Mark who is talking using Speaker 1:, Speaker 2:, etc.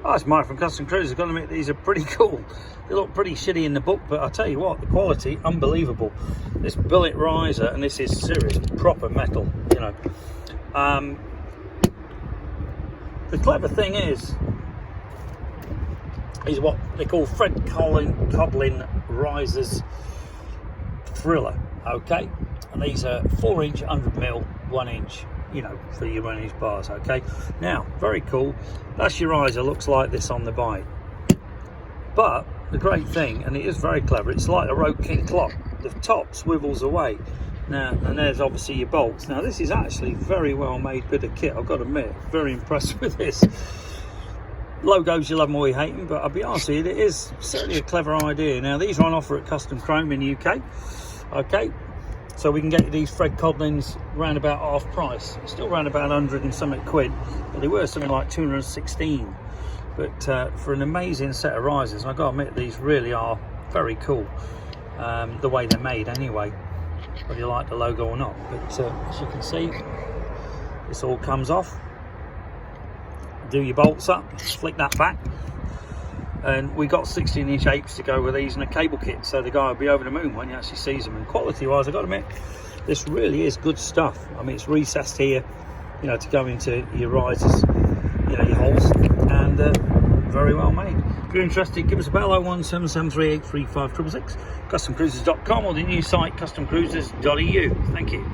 Speaker 1: Oh, it's Mike from Custom Cruisers. I've got to admit, these are pretty cool. They look pretty shitty in the book, but I'll tell you what, the quality, unbelievable. This billet riser, and this is serious, proper metal, you know. The clever thing is what they call Fred Codlin risers thriller, okay? And these are 4-inch 100mm, 1-inch, you know, for your 1-inch bars, okay? Now, very cool. That's your riser, looks like this on the bike. But the great thing, and it is very clever, it's like a Road King clock. The top swivels away. Now, and there's obviously your bolts. Now, this is actually very well made bit of kit, I've got to admit. Very impressed with this. Logos, you love them or you hate them, but I'll be honest with you, it is certainly a clever idea. Now, these are on offer at Custom Chrome in the UK, okay? So we can get you these Fred Codlins round about half price. Still round about 100 and something quid, but they were something like 216. But for an amazing set of risers, I've got to admit, these really are very cool. The way they're made anyway, whether you like the logo or not. But as you can see, this all comes off. Do your bolts up, flick that back. And we got 16-inch apes to go with these and a cable kit, so the guy will be over the moon when he actually sees them. And quality-wise, I've got to admit, this really is good stuff. I mean, it's recessed here, you know, to go into your risers, you know, your holes, and very well made. If you're interested, give us a bell, 01773835666, customcruisers.com, or the new site, customcruisers.eu. Thank you.